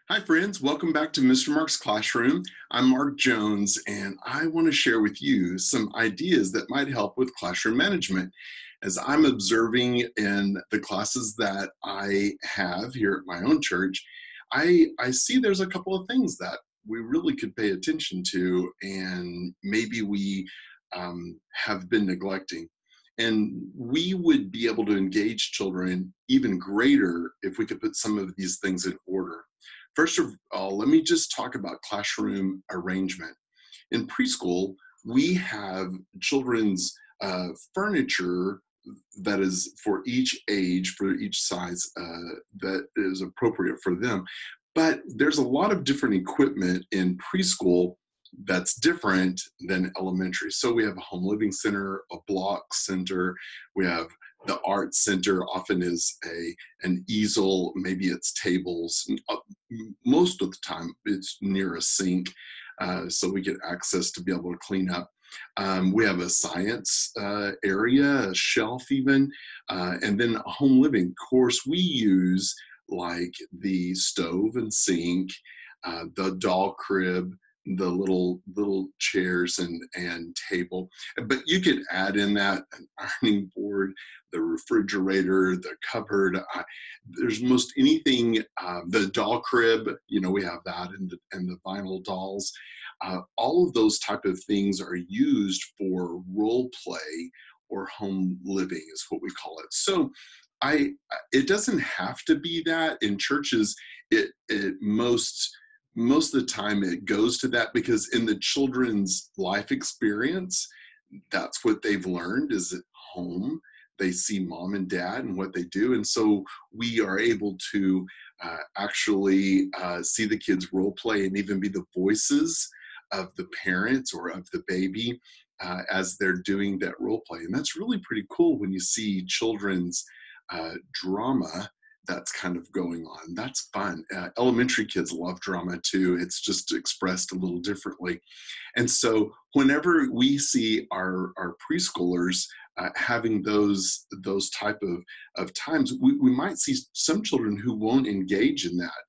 Hi friends, welcome back to Mr. Mark's Classroom. I'm Mark Jones and I want to share with you some ideas that might help with classroom management. As I'm observing in the classes that I have here at my own church, I see there's a couple of things that we really could pay attention to and maybe we have been neglecting. And we would be able to engage children even greater if we could put some of these things in order. First of all, let me just talk about classroom arrangement. In preschool, we have children's furniture that is for each age, for each size that is appropriate for them. But there's a lot of different equipment in preschool that's different than elementary. So we have a home living center, a block center, we have the art center often is an easel, maybe it's tables. Most of the time it's near a sink, so we get access to be able to clean up. We have a science area, a shelf even, and then a home living. Of course, we use like the stove and sink, the doll crib, the little chairs and table, but you could add in that an ironing board, the refrigerator, the cupboard. There's most anything. The doll crib, you know, we have that, and the vinyl dolls. All of those type of things are used for role play or home living, is what we call it. So it doesn't have to be that in churches. It most of the time it goes to that because in the children's life experience, that's what they've learned is at home. They see mom and dad and what they do. And so we are able to actually see the kids role play and even be the voices of the parents or of the baby as they're doing that role play. And that's really pretty cool when you see children's drama that's kind of going on. That's fun. Elementary kids love drama too. It's just expressed a little differently. And so whenever we see our preschoolers having those type of times, we might see some children who won't engage in that.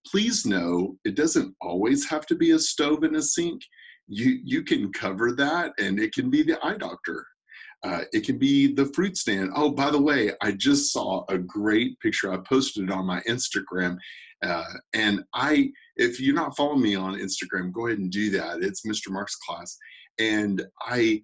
Please know it doesn't always have to be a stove and a sink. You can cover that, and it can be the eye doctor. It can be the fruit stand. Oh, by the way, I just saw a great picture. I posted it on my Instagram. And if you're not following me on Instagram, go ahead and do that. It's Mr. Mark's Class. And I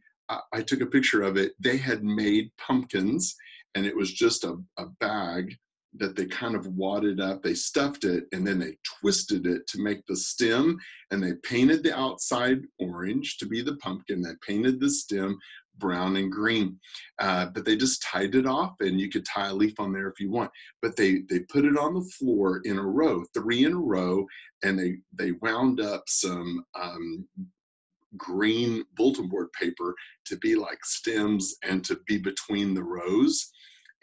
took a picture of it. They had made pumpkins, and it was just a bag that they kind of wadded up. They stuffed it, and then they twisted it to make the stem, and they painted the outside orange to be the pumpkin. They painted the stem brown and green, but they just tied it off, and you could tie a leaf on there if you want. But they put it on the floor in a row, 3 in a row, and they wound up some green bulletin board paper to be like stems and to be between the rows.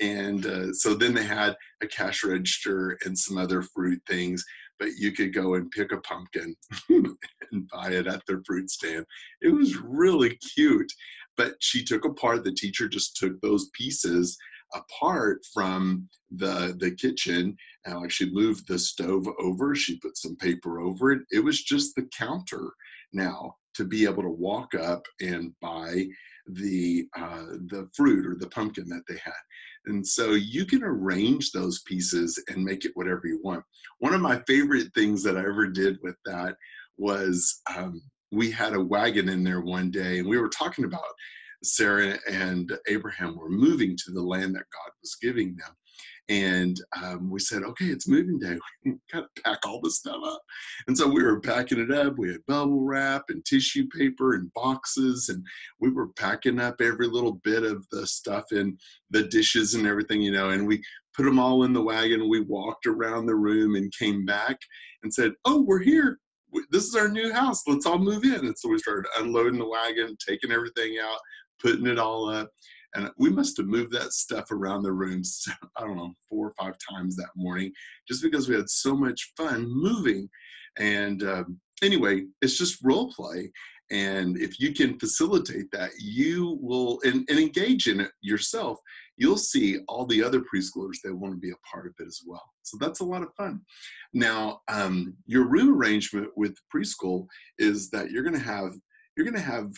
And so then they had a cash register and some other fruit things, but you could go and pick a pumpkin and buy it at their fruit stand. It was really cute. But she took apart, the teacher just took those pieces apart from the kitchen, and like she moved the stove over, she put some paper over it. It was just the counter now to be able to walk up and buy the fruit or the pumpkin that they had. And so you can arrange those pieces and make it whatever you want. One of my favorite things that I ever did with that was we had a wagon in there one day, and we were talking about Sarah and Abraham were moving to the land that God was giving them. And we said, okay, it's moving day. We got to pack all this stuff up. And so we were packing it up. We had bubble wrap and tissue paper and boxes. And we were packing up every little bit of the stuff in the dishes and everything, you know, and we put them all in the wagon. We walked around the room and came back and said, oh, we're here. This is our new house. Let's all move in. And so we started unloading the wagon, taking everything out, putting it all up. And we must have moved that stuff around the rooms, I don't know, 4 or 5 times that morning, just because we had so much fun moving. And anyway, it's just role play. And if you can facilitate that, you will, and engage in it yourself, you'll see all the other preschoolers that want to be a part of it as well. So that's a lot of fun. Now, your room arrangement with preschool is that you're going to have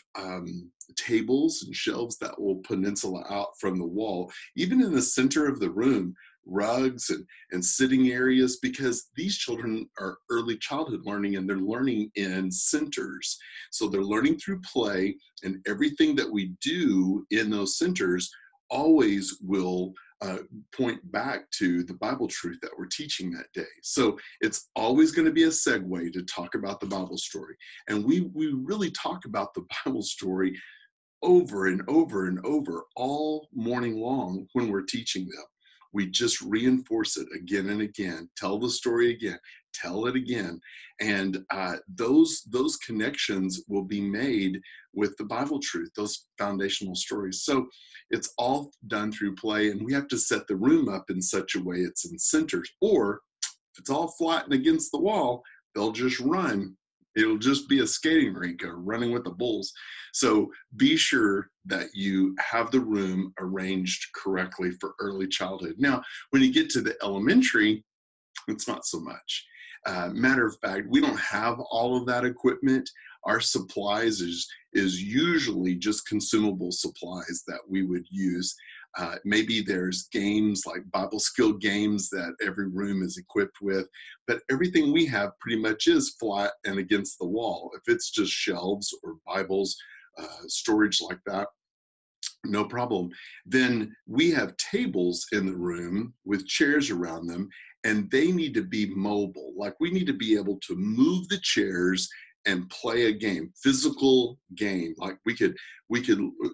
tables and shelves that will peninsula out from the wall, even in the center of the room, rugs and sitting areas, because these children are early childhood learning and they're learning in centers. So they're learning through play, and everything that we do in those centers always will point back to the Bible truth that we're teaching that day. So it's always going to be a segue to talk about the Bible story. And we really talk about the Bible story over and over and over all morning long when we're teaching them. We just reinforce it again and again, tell the story again, tell it again. And those connections will be made with the Bible truth, those foundational stories. So it's all done through play, and we have to set the room up in such a way it's in centers. Or if it's all flat and against the wall, they'll just run. It'll just be a skating rink or running with the bulls. So be sure that you have the room arranged correctly for early childhood. Now, when you get to the elementary, it's not so much. Matter of fact, we don't have all of that equipment. Our supplies is usually just consumable supplies that we would use. Maybe there's games like Bible skill games that every room is equipped with, but everything we have pretty much is flat and against the wall. If it's just shelves or Bibles, storage like that, no problem. Then we have tables in the room with chairs around them, and they need to be mobile. Like, we need to be able to move the chairs and play a game, physical game. Like we could,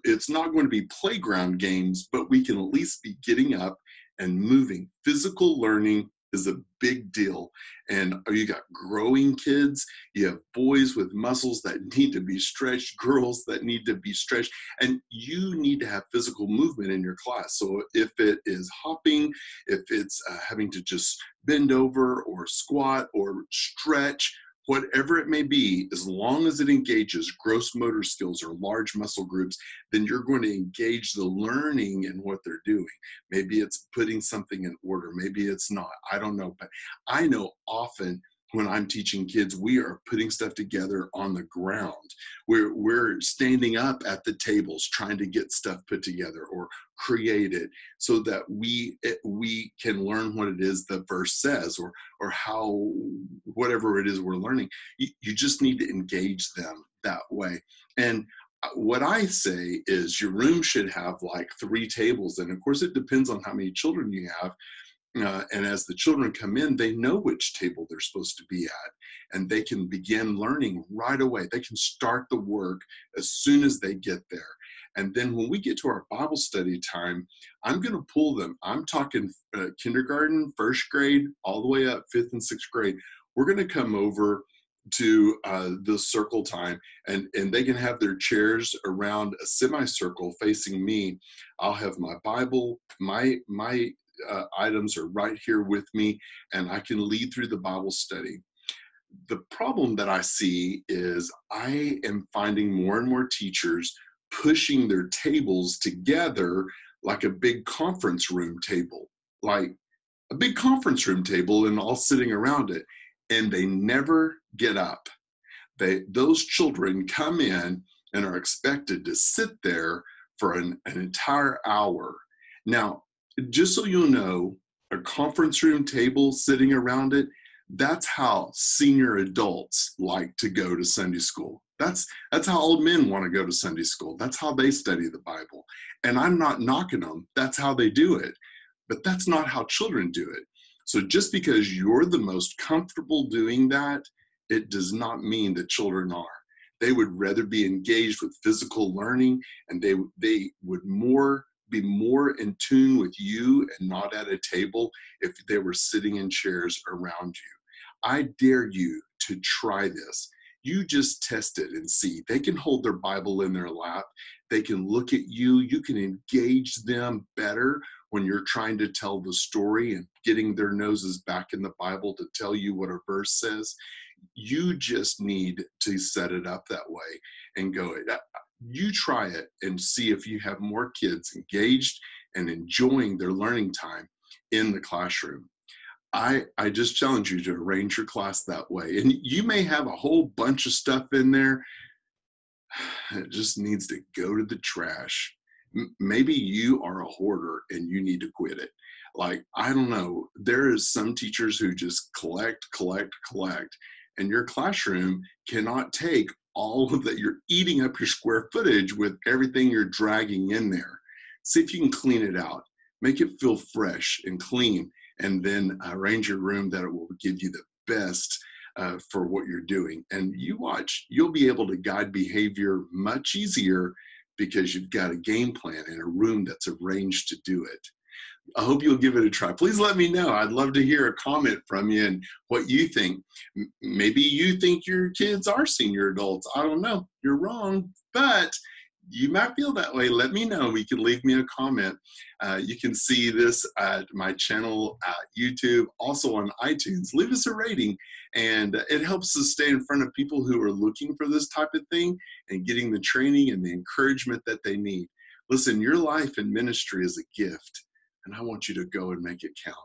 it's not going to be playground games, but we can at least be getting up and moving. Physical learning is a big deal. And you got growing kids, you have boys with muscles that need to be stretched, girls that need to be stretched, and you need to have physical movement in your class. So if it is hopping, if it's having to just bend over or squat or stretch, whatever it may be, as long as it engages gross motor skills or large muscle groups, then you're going to engage the learning in what they're doing. Maybe it's putting something in order. Maybe it's not. I don't know. But I know often when I'm teaching kids, we are putting stuff together on the ground. We're standing up at the tables trying to get stuff put together or created so that we can learn what it is the verse says, or how, whatever it is we're learning. You just need to engage them that way. And what I say is your room should have like 3 tables. And of course, it depends on how many children you have. And as the children come in, they know which table they're supposed to be at, and they can begin learning right away. They can start the work as soon as they get there. And then when we get to our Bible study time, I'm going to pull them. I'm talking kindergarten, first grade, all the way up 5th and 6th grade. We're going to come over to the circle time, and they can have their chairs around a semicircle facing me. I'll have my Bible, my items are right here with me, and I can lead through the Bible study. The problem that I see is I am finding more and more teachers pushing their tables together like a big conference room table, like a big conference room table, and all sitting around it, and they never get up. Those children come in and are expected to sit there for an entire hour. Now, just so you'll know, a conference room table sitting around it, that's how senior adults like to go to Sunday school. That's how old men want to go to Sunday school. That's how they study the Bible. And I'm not knocking them. That's how they do it. But that's not how children do it. So just because you're the most comfortable doing that, it does not mean that children are. They would rather be engaged with physical learning, and they would be more in tune with you and not at a table if they were sitting in chairs around you. I dare you to try this. You just test it and see. They can hold their Bible in their lap. They can look at you. You can engage them better when you're trying to tell the story and getting their noses back in the Bible to tell you what a verse says. You just need to set it up that way and go. You try it and see if you have more kids engaged and enjoying their learning time in the classroom. I just challenge you to arrange your class that way. And you may have a whole bunch of stuff in there. It just needs to go to the trash. Maybe you are a hoarder and you need to quit it. Like, I don't know. There is some teachers who just collect, collect, collect, and your classroom cannot take all of that. You're eating up your square footage with everything you're dragging in there. See if you can clean it out. Make it feel fresh and clean, and then arrange your room that it will give you the best for what you're doing. And you watch, you'll be able to guide behavior much easier because you've got a game plan and a room that's arranged to do it. I hope you'll give it a try. Please let me know. I'd love to hear a comment from you and what you think. Maybe you think your kids are senior adults. I don't know. You're wrong, but you might feel that way. Let me know. You can leave me a comment. You can see this at my channel at YouTube, also on iTunes. Leave us a rating, and it helps us stay in front of people who are looking for this type of thing and getting the training and the encouragement that they need. Listen, your life and ministry is a gift, and I want you to go and make it count.